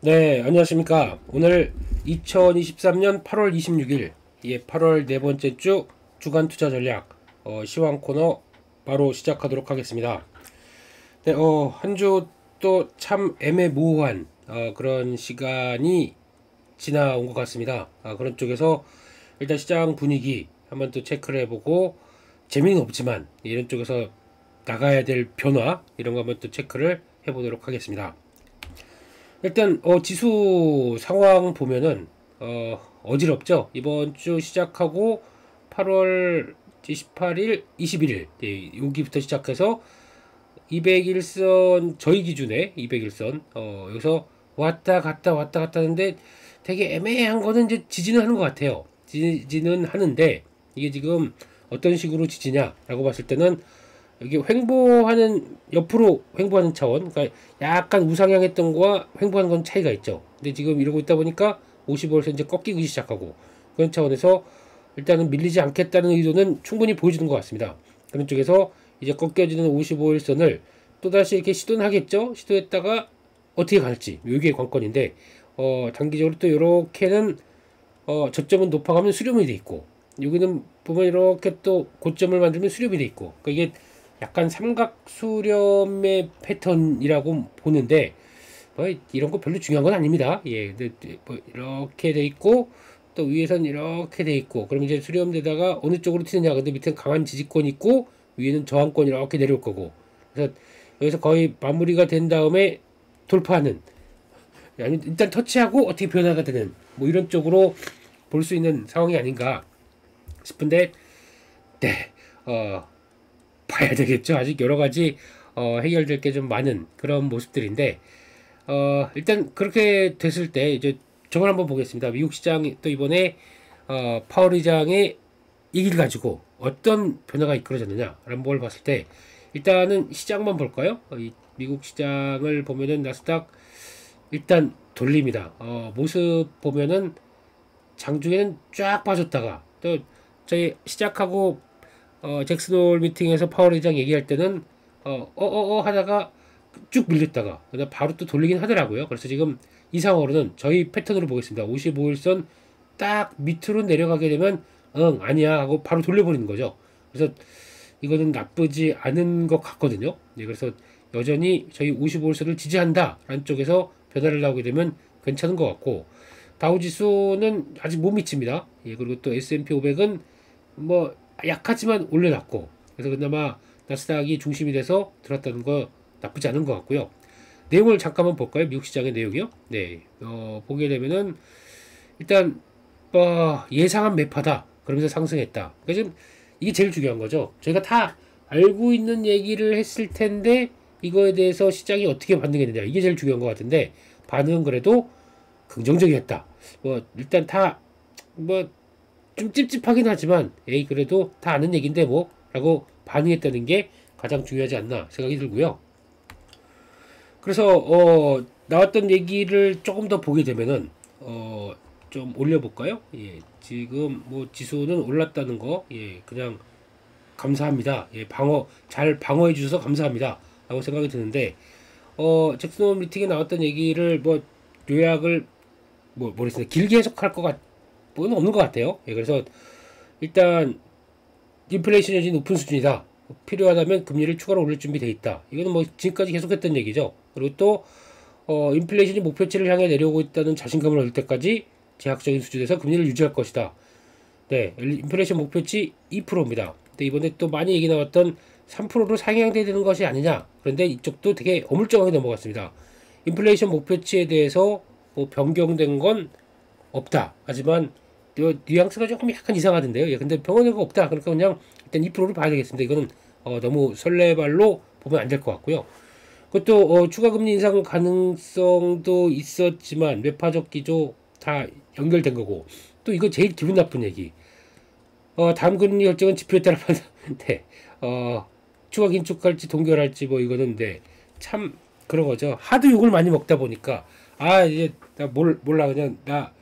네, 안녕하십니까. 오늘 2023년 8월 26일, 8월 네 번째 주 주간 투자 전략, 시황 코너 바로 시작하도록 하겠습니다. 네, 한 주 또 참 애매모호한, 그런 시간이 지나온 것 같습니다. 그런 쪽에서 일단 시장 분위기 한번 또 체크를 해보고, 재미는 없지만, 이런 쪽에서 나가야 될 변화, 이런 거 한번 또 체크를 해보도록 하겠습니다. 일단 지수 상황 보면은 어지럽죠. 이번 주 시작하고 8월 28일, 21일 여기부터 시작해서 200일선 저희 기준에 200일선 여기서 왔다 갔다 하는데 되게 애매한 거는 이제 지지는 하는 것 같아요. 지지는 하는데 이게 지금 어떤 식으로 지지냐라고 봤을 때는 이게 횡보하는 옆으로 횡보하는 차원, 그러니까 약간 우상향했던 거와 횡보하는 건 차이가 있죠. 근데 지금 이러고 있다 보니까 55에서 이제 꺾이기 시작하고 그런 차원에서 일단은 밀리지 않겠다는 의도는 충분히 보여주는 것 같습니다. 그런 쪽에서 이제 꺾여지는 55일선을 또다시 이렇게 시도는 하겠죠. 시도했다가 어떻게 갈지 이게 관건인데 단기적으로 또 이렇게는 저점은 높아가면 수렴이 돼 있고 여기는 보면 이렇게 또 고점을 만들면 수렴이 돼 있고 그러니까 이게 약간 삼각 수렴의 패턴이라고 보는데 뭐 이런 거 별로 중요한 건 아닙니다. 예, 근데 뭐 이렇게 돼 있고 또 위에선 이렇게 돼 있고 그럼 이제 수렴되다가 어느 쪽으로 튀느냐. 근데 밑에 강한 지지권 있고 위에는 저항권 이렇게 내려올 거고 그래서 여기서 거의 마무리가 된 다음에 돌파하는 아니 일단 터치하고 어떻게 변화가 되는 뭐 이런 쪽으로 볼 수 있는 상황이 아닌가 싶은데 네, 봐야 되겠죠. 아직 여러 가지 해결될 게 좀 많은 그런 모습들인데 일단 그렇게 됐을 때 이제 저걸 한번 보겠습니다. 미국 시장이 또 이번에 파월 의장의 얘기를 가지고 어떤 변화가 이끌어졌느냐라는 걸 봤을 때 일단은 시장만 볼까요? 이 미국 시장을 보면은 나스닥 일단 돌립니다. 모습 보면은 장중에는 쫙 빠졌다가 또 저희 시작하고 잭슨홀 미팅에서 파월 의장 얘기할 때는 하다가 쭉 밀렸다가 그다음 바로 또 돌리긴 하더라고요. 그래서 지금 이 상황으로는 저희 패턴으로 보겠습니다. 55일선 딱 밑으로 내려가게 되면 아니야 하고 바로 돌려버리는 거죠. 그래서 이거는 나쁘지 않은 것 같거든요. 네, 그래서 여전히 저희 55일선을 지지한다 라는 쪽에서 변화를 나오게 되면 괜찮은 것 같고 다우지수는 아직 못 미칩니다. 예, 그리고 또 S&P 500은 뭐 약하지만 올려놨고 그래서 그나마 나스닥이 중심이 돼서 들었다는 거 나쁘지 않은 것 같고요. 내용을 잠깐만 볼까요? 미국 시장의 내용이요. 네, 보게 되면은 일단 예상한 매파다 그러면서 상승했다. 그러니까 지금 이게 제일 중요한 거죠. 저희가 다 알고 있는 얘기를 했을 텐데 이거에 대해서 시장이 어떻게 반응했느냐 이게 제일 중요한 것 같은데 반응은 그래도 긍정적이었다. 뭐 일단 다 뭐 좀 찝찝하긴 하지만 에이 그래도 다 아는 얘긴데 뭐 라고 반응했다는 게 가장 중요하지 않나 생각이 들고요. 그래서 나왔던 얘기를 조금 더 보게 되면은 좀 올려볼까요? 예, 지금 뭐 지수는 올랐다는 거 그냥 감사합니다. 예, 잘 방어해 주셔서 감사합니다 라고 생각이 드는데 잭슨 미팅에 나왔던 얘기를 뭐 요약을 모르겠습니다. 길게 해석할 것 같고는 없는 것 같아요. 예, 그래서 일단 인플레이션 여전히 높은 수준이다. 필요하다면 금리를 추가로 올릴 준비돼 있다. 이거는 뭐 지금까지 계속했던 얘기죠. 그리고 또 인플레이션이 목표치를 향해 내려오고 있다는 자신감을 얻을 때까지 제약적인 수준에서 금리를 유지할 것이다. 네, 인플레이션 목표치 2%입니다. 근데 이번에 또 많이 얘기 나왔던 3%로 상향돼야 되는 것이 아니냐. 그런데 이쪽도 되게 어물쩡하게 넘어갔습니다. 인플레이션 목표치에 대해서 뭐 변경된 건 없다. 하지만 뉘앙스가 조금 약간 이상하던데요. 예, 근데 병원에가 없다. 그러니까 그냥 일단 2%를 봐야 되겠습니다. 이거는 너무 설레발로 보면 안 될 것 같고요. 그것도 추가 금리 인상 가능성도 있었지만 매파적 기조 다 연결된 거고 또 이거 제일 기분 나쁜 얘기. 다음 금리 결정은 지표에 따라 판단인데 추가 긴축할지 동결할지 뭐 이거는데 참 그런 거죠. 하도 욕을 많이 먹다 보니까 이제 나 몰라 그냥 나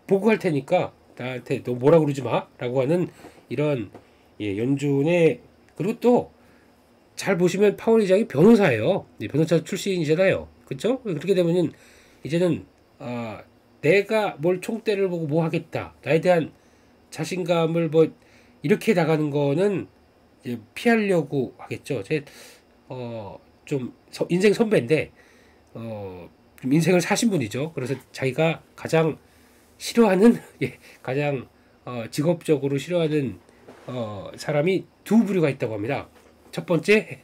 보고 할 테니까 나한테 너 뭐라 그러지 마 라고 하는 이런 연준의 그리고 또 잘 보시면 파월 의장이 변호사예요. 변호사 출신이잖아요. 그렇죠? 그렇게 되면은 이제는 내가 뭘 총대를 보고 뭐 하겠다, 나에 대한 자신감을 뭐 이렇게 나가는 거는 이제 피하려고 하겠죠. 좀 인생 선배인데 좀 인생을 사신 분이죠. 그래서 자기가 가장 싫어하는 가장 직업적으로 싫어하는 사람이 두 부류가 있다고 합니다. 첫 번째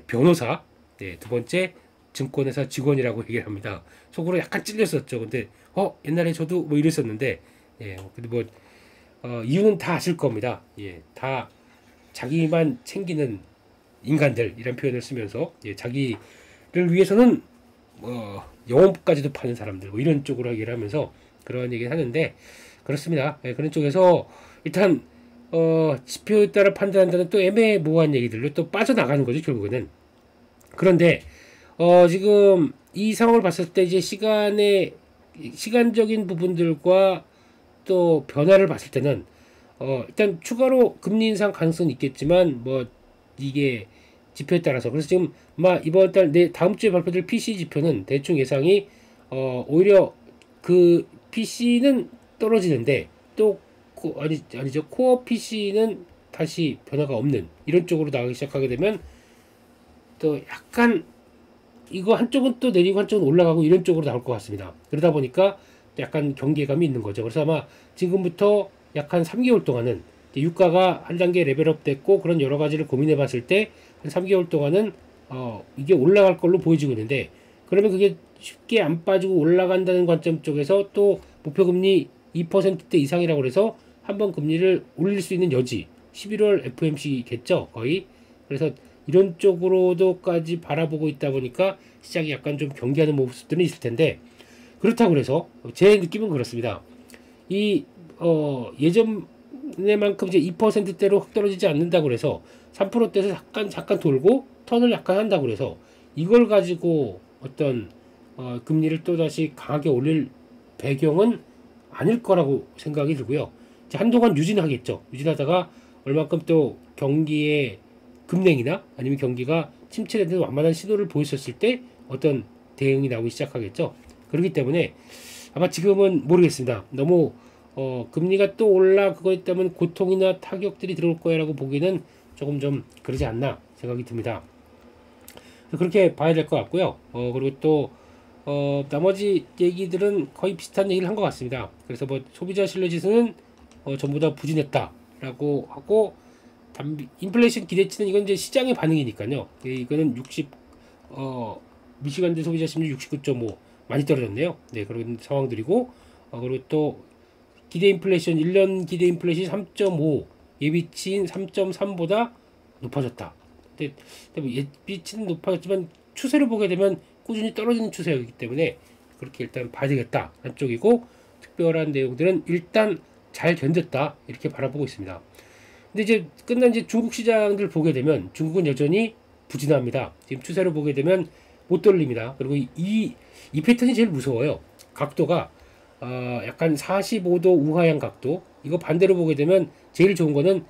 변호사, 두 번째 증권회사 직원이라고 얘기를 합니다. 속으로 약간 찔렸었죠. 근데 옛날에 저도 뭐 이랬었는데 근데 뭐 이유는 다 아실 겁니다. 다 자기만 챙기는 인간들 이런 표현을 쓰면서 자기를 위해서는 영혼까지도 파는 사람들 뭐 이런 쪽으로 얘기를 하면서 그런 얘기를 하는데 그렇습니다. 그런 쪽에서 일단 지표에 따라 판단한다는 또 애매모호한 얘기들로 또 빠져나가는 거죠, 결국에는. 그런데 지금 이 상황을 봤을 때 이제 시간적인 부분들과 또 변화를 봤을 때는 일단 추가로 금리 인상 가능성은 있겠지만 뭐 이게 지표에 따라서 그래서 지금 이번 달 다음 주에 발표될 PC 지표는 대충 예상이 오히려 그 PC는 떨어지는데 또 아니죠, 코어 PC는 다시 변화가 없는 이런 쪽으로 나가기 시작하게 되면 또 약간 이거 한쪽은 또 내리고 한쪽은 올라가고 이런 쪽으로 나올 것 같습니다. 그러다 보니까 약간 경계감이 있는 거죠. 그래서 아마 지금부터 약 한 3개월 동안은 유가가 한 단계 레벨업 됐고 그런 여러 가지를 고민해 봤을 때 한 3개월 동안은 이게 올라갈 걸로 보여지고 있는데 그러면 그게 쉽게 안 빠지고 올라간다는 관점 쪽에서 또 목표금리 2%대 이상이라고 해서 한번 금리를 올릴 수 있는 여지 11월 FOMC겠죠 거의. 그래서 이런 쪽으로도까지 바라보고 있다 보니까 시장이 약간 좀 경계하는 모습들은 있을 텐데 그렇다고 그래서 제 느낌은 그렇습니다. 이 예전에만큼 이제 2%대로 확 떨어지지 않는다고 그래서 3%대에서 잠깐 돌고 턴을 약간 한다고 그래서 이걸 가지고 어떤 금리를 또다시 강하게 올릴 배경은 아닐 거라고 생각이 들고요. 이제 한동안 유진하겠죠. 유진하다가 얼마큼 또 경기의 급냉이나 아니면 경기가 침체되는 완만한 신호를 보였었을 때 어떤 대응이 나오기 시작하겠죠. 그렇기 때문에 아마 지금은 모르겠습니다. 너무 금리가 또 올라 그거에 따른 고통이나 타격들이 들어올 거야라고 보기는 조금 좀 그러지 않나 생각이 듭니다. 그렇게 봐야 될 것 같고요. 그리고 또 나머지 얘기들은 거의 비슷한 얘기를 한 것 같습니다. 그래서 뭐 소비자 신뢰지수는 전부 다 부진했다라고 하고 인플레이션 기대치는 이건 이제 시장의 반응이니까요. 이거는 미시간대 소비자 심리 69.5 많이 떨어졌네요. 네, 그런 상황들이고 그리고 또 기대 인플레이션 1년 기대 인플레이션이 3.5 예비치인 3.3보다 높아졌다. 근데 뭐 예비치는 높아졌지만 추세를 보게 되면 꾸준히 떨어지는 추세이기 때문에 그렇게 일단 봐야 되겠다 한쪽이고 특별한 내용들은 일단 잘 견뎠다 이렇게 바라보고 있습니다. 근데 이제 끝난 이제 중국 시장들 보게 되면 중국은 여전히 부진합니다. 지금 추세를 보게 되면 못 돌립니다. 그리고 이 패턴이 제일 무서워요. 각도가 약간 45도 우하향 각도. 이거 반대로 보게 되면 제일 좋은 거는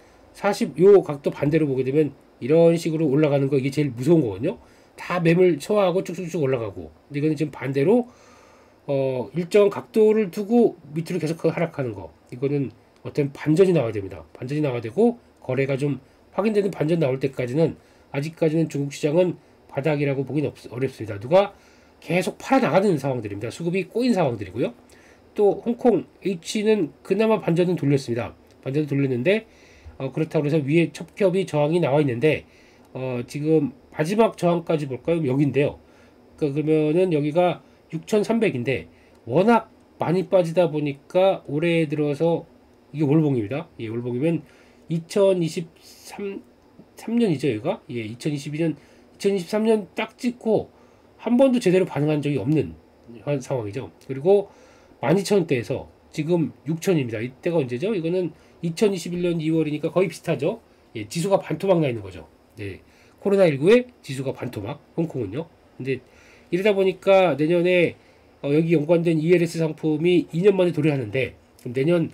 요 각도 반대로 보게 되면 이런 식으로 올라가는 거 이게 제일 무서운 거거든요. 다 매물 소화하고 쭉쭉쭉 올라가고. 근데 이거는 지금 반대로 일정 각도를 두고 밑으로 계속 하락하는 거. 이거는 어떤 반전이 나와야 됩니다. 반전이 나와야 되고 거래가 좀 확인되는 반전 나올 때까지는 아직까지는 중국 시장은 바닥이라고 보기는 어렵습니다. 누가 계속 팔아나가는 상황들입니다. 수급이 꼬인 상황들이고요. 또 홍콩 H는 그나마 반전은 돌렸습니다. 반전을 돌렸는데 그렇다고 해서 위에 첩겹이 저항이 나와 있는데 지금 마지막 저항까지 볼까요? 여기인데요. 그러면은 여기가 6,300인데 워낙 많이 빠지다 보니까 올해 들어서 이게 월봉입니다. 예, 월봉이면 2023년이죠, 여기가. 예, 2023년 딱 찍고 한 번도 제대로 반응한 적이 없는 상황이죠. 그리고 12,000대에서 지금 6,000입니다. 이때가 언제죠? 이거는 2021년 2월이니까 거의 비슷하죠. 예, 지수가 반토막 나 있는 거죠. 네, 코로나19에 지수가 반토막, 홍콩은요. 근데 이러다 보니까 내년에 여기 연관된 ELS 상품이 2년 만에 도래하는데 그럼 내년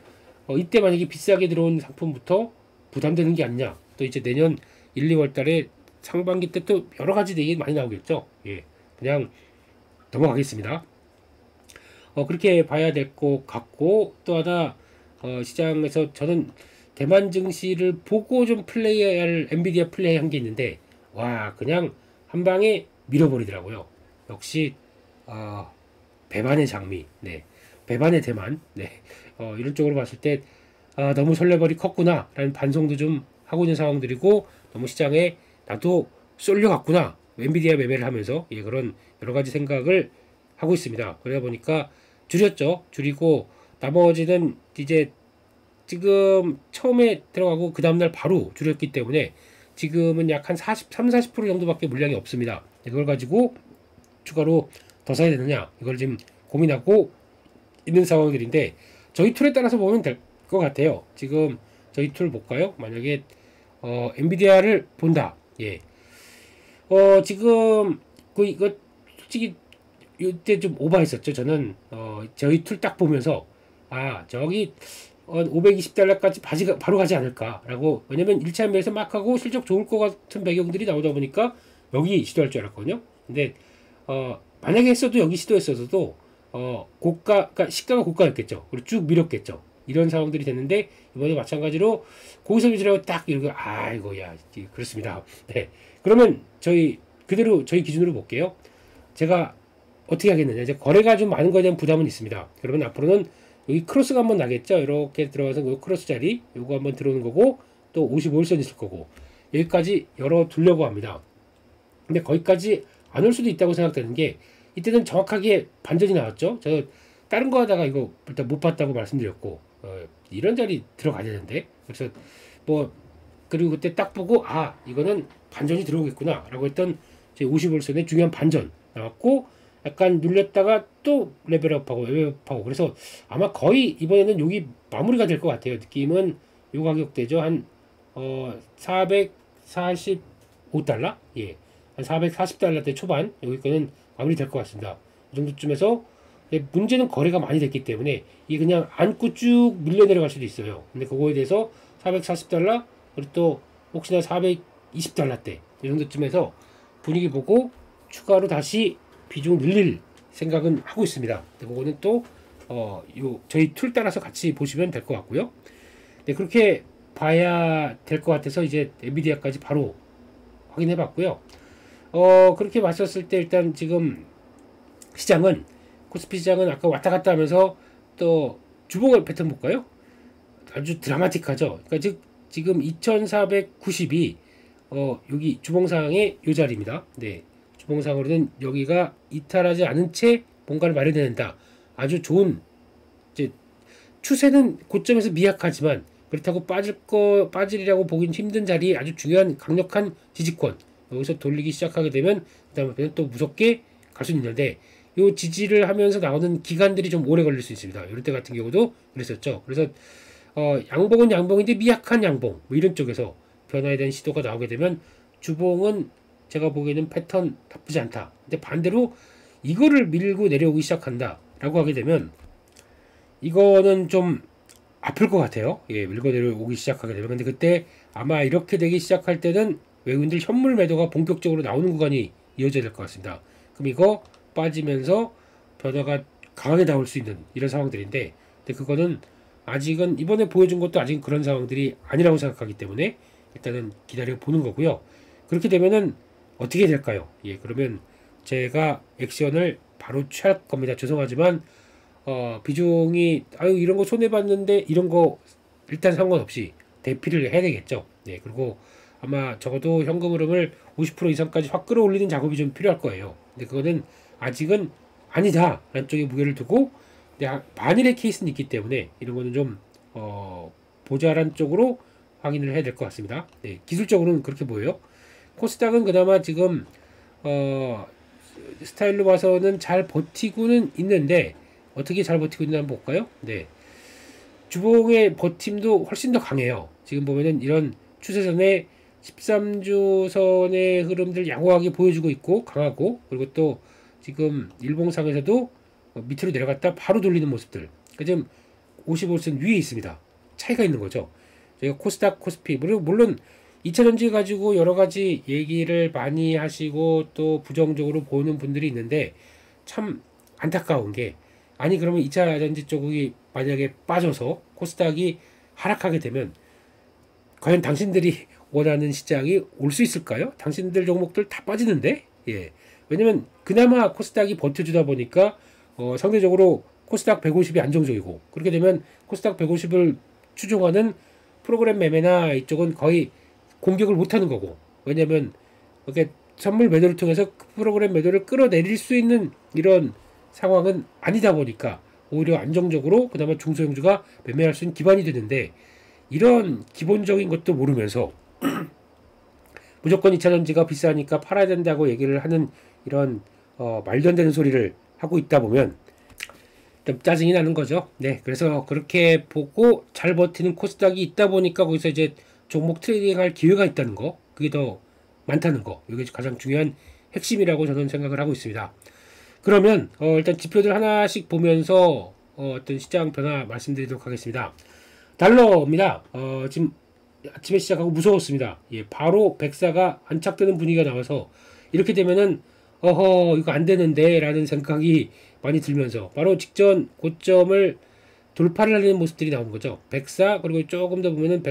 이때 만약에 비싸게 들어온 상품부터 부담되는 게 아니냐. 또 이제 내년 1, 2월 달에 상반기 때 또 여러 가지 얘기 많이 나오겠죠. 예, 그냥 넘어가겠습니다. 그렇게 봐야 될 것 같고, 또 하나 시장에서 저는 대만 증시를 보고 좀 플레이할 엔비디아 플레이한 게 있는데, 와 그냥 한 방에 밀어버리더라고요. 역시 배반의 장미, 네, 배반의 대만, 네, 이런 쪽으로 봤을 때 너무 설레발이 컸구나 라는 반성도 좀 하고 있는 상황들이고, 너무 시장에 나도 쏠려갔구나 엔비디아 매매를 하면서, 예, 그런 여러 가지 생각을 하고 있습니다. 그러다 보니까 줄였죠. 줄이고 나머지는 이제 지금 처음에 들어가고 그 다음날 바로 줄였기 때문에 지금은 약 한 40% 정도밖에 물량이 없습니다. 이걸 가지고 추가로 더 사야 되느냐, 이걸 지금 고민하고 있는 상황들인데, 저희 툴에 따라서 보면 될 것 같아요. 지금 저희 툴 볼까요? 만약에 엔비디아를 본다. 예. 지금 이거 솔직히 이때 좀 오버했었죠. 저는 저희 툴 딱 보면서 저기 520달러까지 바로 가지 않을까라고, 왜냐면 1차 매매에서 막 하고 실적 좋을 것 같은 배경들이 나오다 보니까 여기 시도할 줄 알았거든요. 근데 만약에 했어도, 여기 시도했어도 그러니까 시가가 고가였겠죠. 그리고 쭉 밀었겠죠. 이런 상황들이 됐는데, 이번에 마찬가지로 거기서 유지라고 딱 이러고, 이거야 그렇습니다. 네. 그러면 그대로 저희 기준으로 볼게요. 제가 어떻게 하겠느냐, 이제 거래가 좀 많은 거에 대한 부담은 있습니다. 그러면 앞으로는 여기 크로스가 한번 나겠죠. 이렇게 들어가서 그 크로스 자리 요거 한번 들어오는 거고, 또 55일선 있을 거고, 여기까지 열어 두려고 합니다. 근데 거기까지 안 올 수도 있다고 생각되는 게, 이때는 정확하게 반전이 나왔죠. 저 다른 거 하다가 이거 일단 못 봤다고 말씀드렸고, 이런 자리 들어가야 되는데, 그래서 그리고 그때 딱 보고 이거는 반전이 들어오겠구나 라고 했던 제 55일선의 중요한 반전 나왔고, 약간 눌렸다가 또 레벨업하고, 그래서 아마 거의 이번에는 여기 마무리가 될 것 같아요. 느낌은 요 가격대죠. 한 445달러? 예. 한 440달러대 초반, 여기 거는 마무리 될 것 같습니다. 이 정도쯤에서, 문제는 거래가 많이 됐기 때문에 이게 그냥 안고 쭉 밀려 내려갈 수도 있어요. 근데 그거에 대해서 440달러, 그리고 또 혹시나 420달러대 이 정도쯤에서 분위기 보고 추가로 다시 비중 늘릴 생각은 하고 있습니다. 근데 그거는 또 저희 툴 따라서 같이 보시면 될 것 같고요. 네, 그렇게 봐야 될 것 같아서 이제 엔비디아까지 바로 확인해 봤고요. 그렇게 봤었을 때 일단 지금 시장은, 코스피 시장은 아까 왔다 갔다 하면서, 또 주봉을 패턴 볼까요? 아주 드라마틱하죠. 그러니까 지금 2490이 여기 주봉상의 요 자리입니다. 네, 주봉상으로는 여기가 이탈하지 않은 채 뭔가를 마련해야 된다. 아주 좋은, 이제 추세는 고점에서 미약하지만 그렇다고 빠지리라고 보긴 힘든 자리, 아주 중요한 강력한 지지권, 여기서 돌리기 시작하게 되면 그다음에 또 무섭게 갈 수 있는데, 요 지지를 하면서 나오는 기간들이 좀 오래 걸릴 수 있습니다. 이럴 때 같은 경우도 그랬었죠. 그래서 양봉은 양봉인데 미약한 양봉, 이런 쪽에서 변화에 대한 시도가 나오게 되면 주봉은 제가 보기에는 패턴 나쁘지 않다. 근데 반대로 이거를 밀고 내려오기 시작한다 라고 하게 되면 이거는 좀 아플 것 같아요. 예, 밀고 내려오기 시작하게 되면. 근데 그때 아마 이렇게 되기 시작할 때는 외국인들 현물 매도가 본격적으로 나오는 구간이 이어져야 될 것 같습니다. 그럼 이거 빠지면서 변화가 강하게 나올 수 있는 이런 상황들인데, 근데 그거는 아직은 이번에 보여준 것도 아직 그런 상황들이 아니라고 생각하기 때문에 일단은 기다려 보는 거고요. 그렇게 되면은 어떻게 될까요? 예, 그러면 제가 액션을 바로 취할 겁니다. 죄송하지만 비중이 이런 거 손해봤는데, 이런 거 일단 상관없이 대피를 해야 되겠죠. 네, 그리고 아마 적어도 현금 흐름을 50% 이상까지 확 끌어올리는 작업이 좀 필요할 거예요. 근데 그거는 아직은 아니다 라는 쪽에 무게를 두고, 만일의 케이스는 있기 때문에 이런 거는 좀 보자란 쪽으로 확인을 해야 될 것 같습니다. 네, 기술적으로는 그렇게 보여요. 코스닥은 그나마 지금 스타일로 봐서는 잘 버티고는 있는데, 어떻게 잘 버티고 있나 한번 볼까요? 네, 주봉의 버팀도 훨씬 더 강해요. 지금 보면은 이런 추세선의 13주선의 흐름들 양호하게 보여주고 있고 강하고, 그리고 또 지금 일봉상에서도 밑으로 내려갔다 바로 돌리는 모습들, 그러니까 지금 55선 위에 있습니다. 차이가 있는 거죠. 저희가 코스닥, 코스피, 물론 2차전지 가지고 여러 가지 얘기를 많이 하시고 또 부정적으로 보는 분들이 있는데, 참 안타까운 게 아니 그러면 2차 전지 쪽이 만약에 빠져서 코스닥이 하락하게 되면 과연 당신들이 원하는 시장이 올 수 있을까요? 당신들 종목들 다 빠지는데? 예. 왜냐면 그나마 코스닥이 버텨주다 보니까 상대적으로 코스닥 150이 안정적이고, 그렇게 되면 코스닥 150을 추종하는 프로그램 매매나 이쪽은 거의 공격을 못하는 거고, 왜냐면 이렇게 선물 매도를 통해서 그 프로그램 매도를 끌어내릴 수 있는 이런 상황은 아니다 보니까 오히려 안정적으로 그나마 중소형주가 매매할 수 있는 기반이 되는데, 이런 기본적인 것도 모르면서 무조건 2차전지가 비싸니까 팔아야 된다고 얘기를 하는 이런 말도 안 되는 소리를 하고 있다 보면 좀 짜증이 나는 거죠. 네, 그래서 그렇게 보고 잘 버티는 코스닥이 있다 보니까 거기서 이제 종목 트레이딩할 기회가 있다는 거, 그게 더 많다는 거, 이게 가장 중요한 핵심이라고 저는 생각을 하고 있습니다. 그러면 일단 지표들 하나씩 보면서 어떤 시장 변화 말씀드리도록 하겠습니다. 달러입니다. 지금 아침에 시작하고 무서웠습니다. 예, 바로 백사가 안착되는 분위기가 나와서 이렇게 되면은 이거 안 되는데 라는 생각이 많이 들면서 바로 직전 고점을 돌파를 하려는 모습들이 나오는 거죠. 백사, 그리고 조금 더 보면은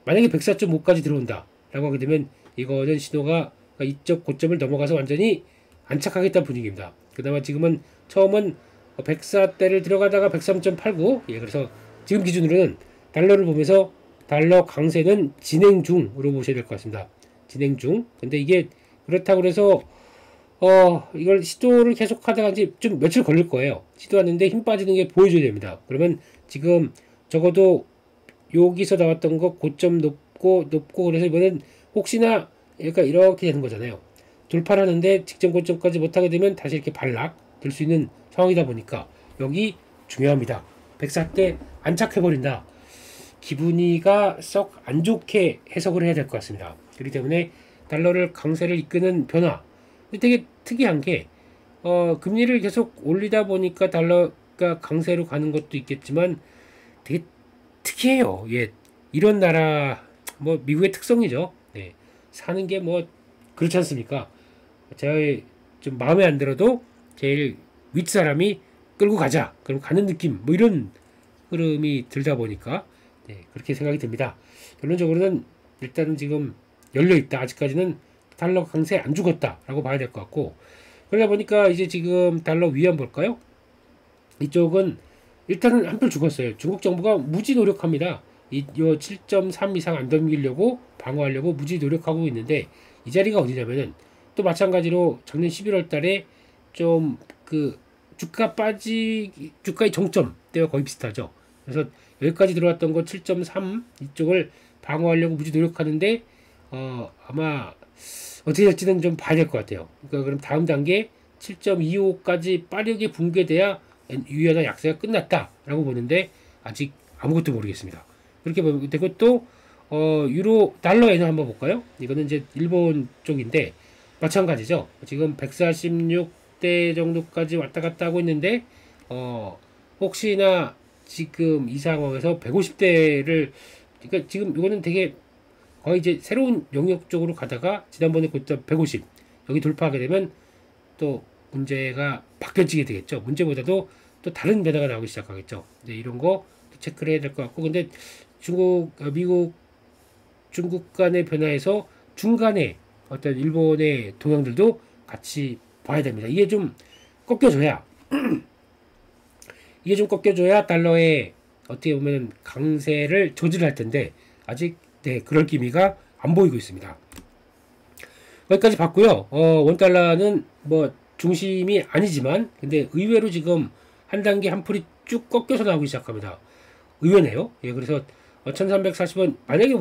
만약에 104.5까지 들어온다 라고 하게 되면 이거는 신호가 이쪽 고점을 넘어가서 완전히 안착하겠다는 분위기입니다. 그나마 지금은 처음은 104대를 들어가다가 103.89, 예, 그래서 지금 기준으로는 달러를 보면서 달러 강세는 진행 중으로 보셔야 될 것 같습니다. 진행 중. 근데 이게 그렇다고 그래서 이걸 시도를 계속 하다가 이제 좀 며칠 걸릴 거예요. 시도하는데 힘 빠지는 게 보여줘야 됩니다. 그러면 지금 적어도 여기서 나왔던 거 고점 높고 그래서 이번엔 혹시나 그러니까 이렇게 되는 거잖아요. 돌파를 하는데 직전 고점까지 못하게 되면 다시 이렇게 반락 될 수 있는 상황이다 보니까 여기 중요합니다. 104대 안착해버린다. 기분이가 썩 안 좋게 해석을 해야 될 것 같습니다. 그렇기 때문에 달러를 강세를 이끄는 변화. 되게 특이한 게 금리를 계속 올리다 보니까 달러가 강세로 가는 것도 있겠지만 되게 특이해요. 예, 이런 나라 뭐 미국의 특성이죠. 네, 사는 게 뭐 그렇지 않습니까? 제가 좀 마음에 안 들어도 제일 윗사람이 끌고 가자. 그럼 가는 느낌. 뭐 이런 흐름이 들다 보니까 네, 그렇게 생각이 듭니다. 결론적으로는 일단은 지금 열려있다. 아직까지는 달러 강세 안 죽었다 라고 봐야 될 것 같고, 그러다 보니까 이제 지금 달러 위안 볼까요? 이쪽은 일단은 한풀 죽었어요. 중국 정부가 무지 노력합니다. 이 7.3 이상 안 넘기려고 방어하려고 무지 노력하고 있는데, 이 자리가 어디냐면은 또 마찬가지로 작년 11월 달에 좀 그 주가의 정점 때와 거의 비슷하죠. 그래서 여기까지 들어왔던 거 7.3 이쪽을 방어하려고 무지 노력하는데 아마 어떻게 될지는 좀 봐야 될 것 같아요. 그러니까 그럼 다음 단계 7.25까지 빠르게 붕괴돼야 유연한 약세가 끝났다라고 보는데 아직 아무것도 모르겠습니다. 그렇게 보면 되고 또 유로 달러에는 한번 볼까요? 이거는 이제 일본 쪽인데 마찬가지죠. 지금 146대 정도까지 왔다 갔다 하고 있는데 혹시나 지금 이 상황에서 150대를 그러니까 지금 이거는 되게 거의 이제 새로운 영역 쪽으로 가다가 지난번에 그때 150 여기 돌파하게 되면 또 문제가 바뀌어지게 되겠죠. 문제보다도 또 다른 변화가 나오기 시작하겠죠. 이제 이런 거 체크를 해야 될 것 같고, 근데 미국, 중국 간의 변화에서 중간에 어떤 일본의 동향들도 같이 봐야 됩니다. 이게 좀 꺾여줘야 달러의 어떻게 보면 강세를 조절할 텐데 아직 네, 그럴 기미가 안 보이고 있습니다. 여기까지 봤고요. 원달러는 뭐 중심이 아니지만 근데 의외로 지금 한 단계 한 풀이 쭉 꺾여서 나오기 시작합니다. 의외네요. 예, 그래서 1340원 만약에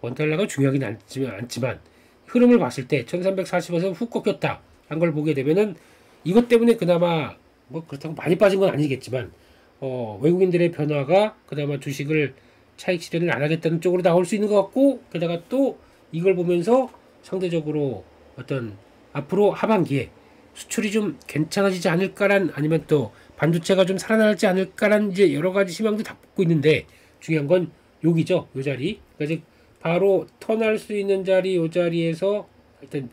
원달러가 중요하긴 않지만 흐름을 봤을 때 1340원에서 훅 꺾였다 한 걸 보게 되면은 이것 때문에 그나마 뭐 그렇다고 많이 빠진 건 아니겠지만 외국인들의 변화가 그나마 주식을 차익 실현을 안 하겠다는 쪽으로 나올 수 있는 것 같고, 게다가 또 이걸 보면서 상대적으로 어떤 앞으로 하반기에 수출이 좀 괜찮아지지 않을까란, 아니면 또 반도체가 좀 살아나지 않을까란 이제 여러 가지 희망도 닫고 있는데, 중요한 건 여기죠. 요 자리. 그러니까 바로 턴할 수 있는 자리, 요 자리에서 일단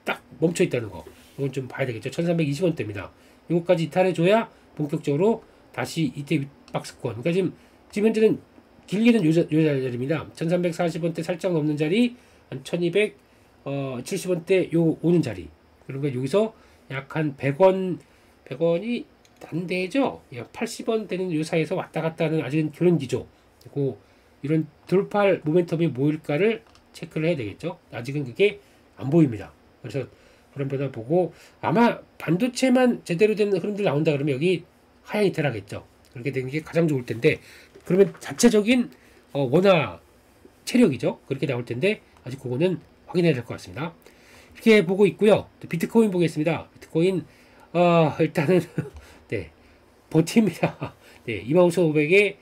딱 멈춰 있다는 거. 이건 좀 봐야 되겠죠. 1320원대입니다. 요거까지 이탈해 줘야 본격적으로 다시 이태 박스권. 그러니까 지금 현재는 길게는 요 자리입니다. 1340원대 살짝 넘는 자리, 한 1270원대 요 오는 자리. 그러니까 여기서 약 한 100원이 안 되죠? 80원 되는 요 사이에서 왔다 갔다 하는 아직은 그런 기조. 그리고 이런 돌파할 모멘텀이 뭐일까를 체크를 해야 되겠죠? 아직은 그게 안 보입니다. 그래서 그런 변화 보고 아마 반도체만 제대로 된 흐름들 나온다 그러면 여기 하향 이탈하겠죠. 그렇게 되는 게 가장 좋을 텐데, 그러면 자체적인 원화 체력이죠. 그렇게 나올 텐데 아직 그거는 확인해야 될 것 같습니다. 이렇게 보고 있고요. 또 비트코인 보겠습니다. 비트코인 일단은 네, 버팁니다. 네, 25,500에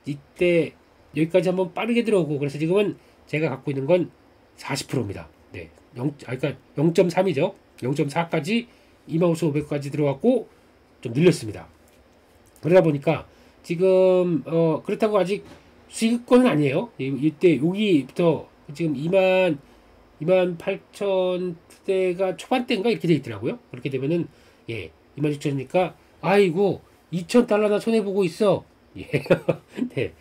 이때 여기까지 한번 빠르게 들어오고, 그래서 지금은 제가 갖고 있는 건 40%입니다. 네, 그러니까 0.3이죠. 0.4까지 25,500까지 들어왔고 좀 늘렸습니다. 그러다 보니까 지금 그렇다고 아직 수익권은 아니에요. 이때 여기부터 지금 28,000대가 초반대인가 이렇게 돼 있더라고요. 그렇게 되면은 26,000이니까 아이고 $2,000나 손해 보고 있어. 예. 네.